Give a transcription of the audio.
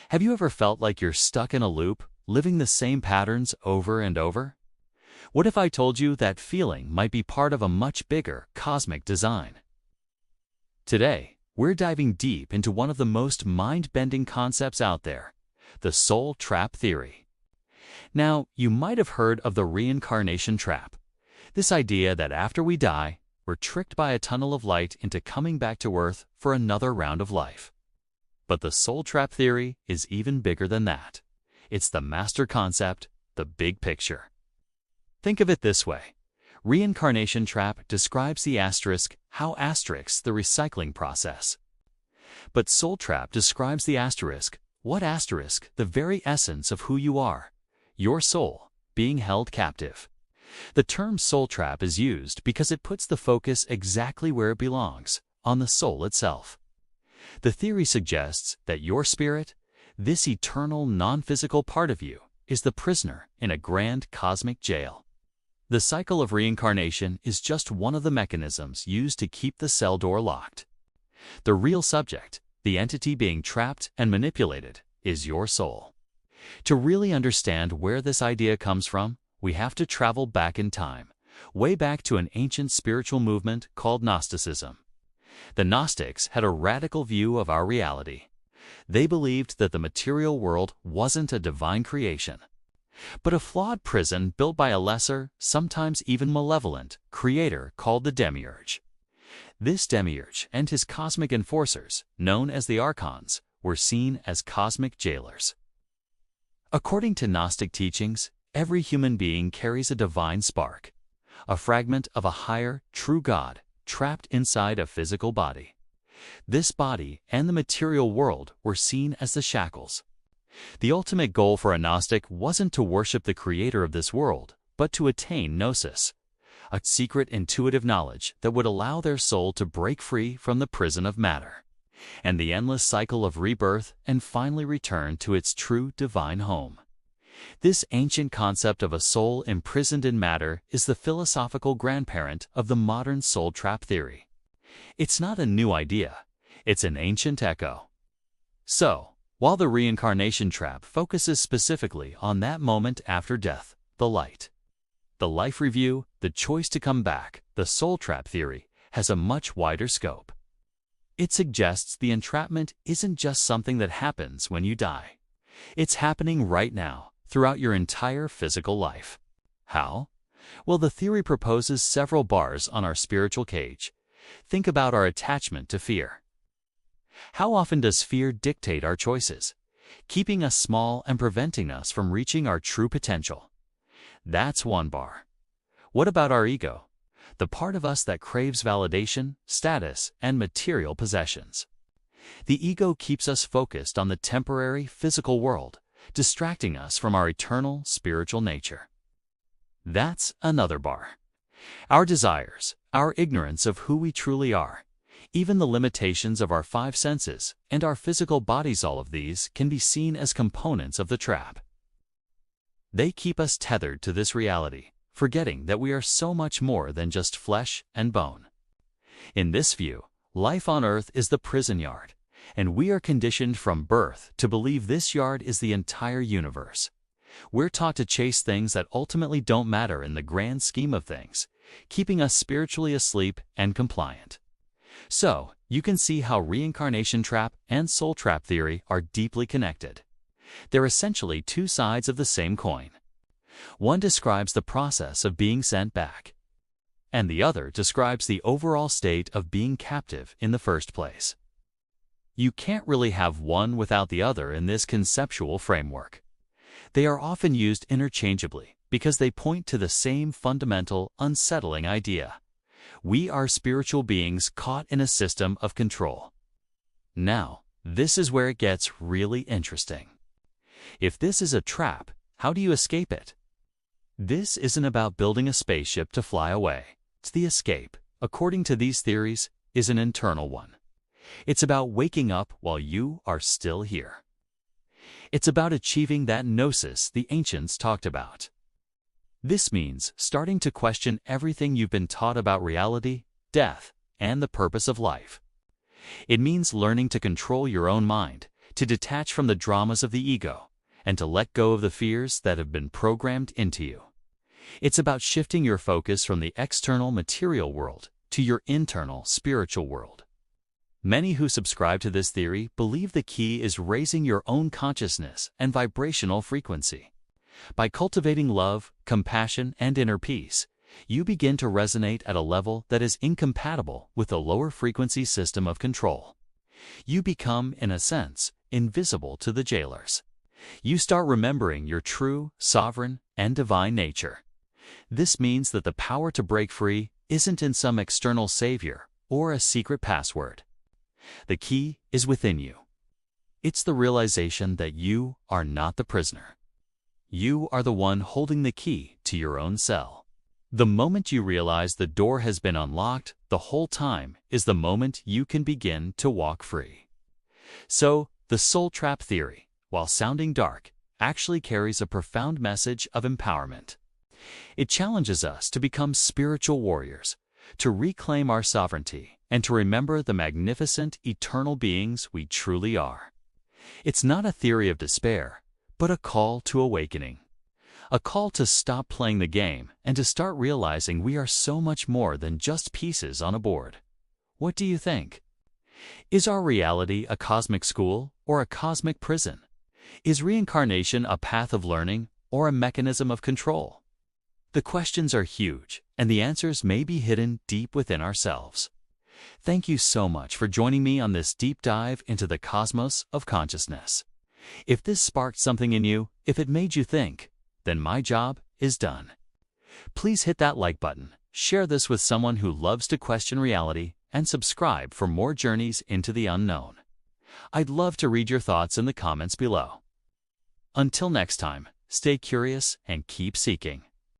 Have you ever felt like you're stuck in a loop, living the same patterns over and over? What if I told you that feeling might be part of a much bigger cosmic design? Today, we're diving deep into one of the most mind-bending concepts out there, the soul trap theory. Now, you might have heard of the reincarnation trap, this idea that after we die, we're tricked by a tunnel of light into coming back to Earth for another round of life. But the soul trap theory is even bigger than that. It's the master concept, the big picture. Think of it this way. Reincarnation trap describes the asterisk, how asterisks the recycling process. But soul trap describes the asterisk, what asterisk, the very essence of who you are, your soul, being held captive. The term soul trap is used because it puts the focus exactly where it belongs, on the soul itself. The theory suggests that your spirit, this eternal non-physical part of you, is the prisoner in a grand cosmic jail. The cycle of reincarnation is just one of the mechanisms used to keep the cell door locked. The real subject, the entity being trapped and manipulated, is your soul. To really understand where this idea comes from, we have to travel back in time, way back to an ancient spiritual movement called Gnosticism. The Gnostics had a radical view of our reality. They believed that the material world wasn't a divine creation, but a flawed prison built by a lesser, sometimes even malevolent, creator called the demiurge. This demiurge and his cosmic enforcers, known as the archons, were seen as cosmic jailers. According to Gnostic teachings, every human being carries a divine spark, a fragment of a higher, true God, trapped inside a physical body. This body and the material world were seen as the shackles. The ultimate goal for a Gnostic wasn't to worship the creator of this world, but to attain gnosis, a secret intuitive knowledge that would allow their soul to break free from the prison of matter, and the endless cycle of rebirth and finally return to its true divine home. This ancient concept of a soul imprisoned in matter is the philosophical grandparent of the modern soul trap theory. It's not a new idea, it's an ancient echo. So, while the reincarnation trap focuses specifically on that moment after death, the light, the life review, the choice to come back, the soul trap theory has a much wider scope. It suggests the entrapment isn't just something that happens when you die. It's happening right now, throughout your entire physical life. How? Well, the theory proposes several bars on our spiritual cage. Think about our attachment to fear. How often does fear dictate our choices, keeping us small and preventing us from reaching our true potential? That's one bar. What about our ego, the part of us that craves validation, status, and material possessions? The ego keeps us focused on the temporary physical world, distracting us from our eternal spiritual nature. That's another bar. Our desires, our ignorance of who we truly are, even the limitations of our five senses and our physical bodies, all of these can be seen as components of the trap. They keep us tethered to this reality, forgetting that we are so much more than just flesh and bone. In this view, life on Earth is the prison yard, and we are conditioned from birth to believe this yard is the entire universe. We're taught to chase things that ultimately don't matter in the grand scheme of things, keeping us spiritually asleep and compliant. So, you can see how reincarnation trap and soul trap theory are deeply connected. They're essentially two sides of the same coin. One describes the process of being sent back, and the other describes the overall state of being captive in the first place. You can't really have one without the other in this conceptual framework. They are often used interchangeably because they point to the same fundamental, unsettling idea. We are spiritual beings caught in a system of control. Now, this is where it gets really interesting. If this is a trap, how do you escape it? This isn't about building a spaceship to fly away. The escape, according to these theories, is an internal one. It's about waking up while you are still here. It's about achieving that gnosis the ancients talked about. This means starting to question everything you've been taught about reality, death, and the purpose of life. It means learning to control your own mind, to detach from the dramas of the ego, and to let go of the fears that have been programmed into you. It's about shifting your focus from the external material world to your internal spiritual world. Many who subscribe to this theory believe the key is raising your own consciousness and vibrational frequency. By cultivating love, compassion, and inner peace, you begin to resonate at a level that is incompatible with the lower frequency system of control. You become, in a sense, invisible to the jailers. You start remembering your true, sovereign, and divine nature. This means that the power to break free isn't in some external savior or a secret password. The key is within you. It's the realization that you are not the prisoner. You are the one holding the key to your own cell. The moment you realize the door has been unlocked the whole time is the moment you can begin to walk free. So, the soul trap theory, while sounding dark, actually carries a profound message of empowerment. It challenges us to become spiritual warriors, to reclaim our sovereignty, and to remember the magnificent, eternal beings we truly are. It's not a theory of despair, but a call to awakening. A call to stop playing the game and to start realizing we are so much more than just pieces on a board. What do you think? Is our reality a cosmic school or a cosmic prison? Is reincarnation a path of learning or a mechanism of control? The questions are huge, and the answers may be hidden deep within ourselves. Thank you so much for joining me on this deep dive into the cosmos of consciousness. If this sparked something in you, if it made you think, then my job is done. Please hit that like button, share this with someone who loves to question reality, and subscribe for more journeys into the unknown. I'd love to read your thoughts in the comments below. Until next time, stay curious and keep seeking.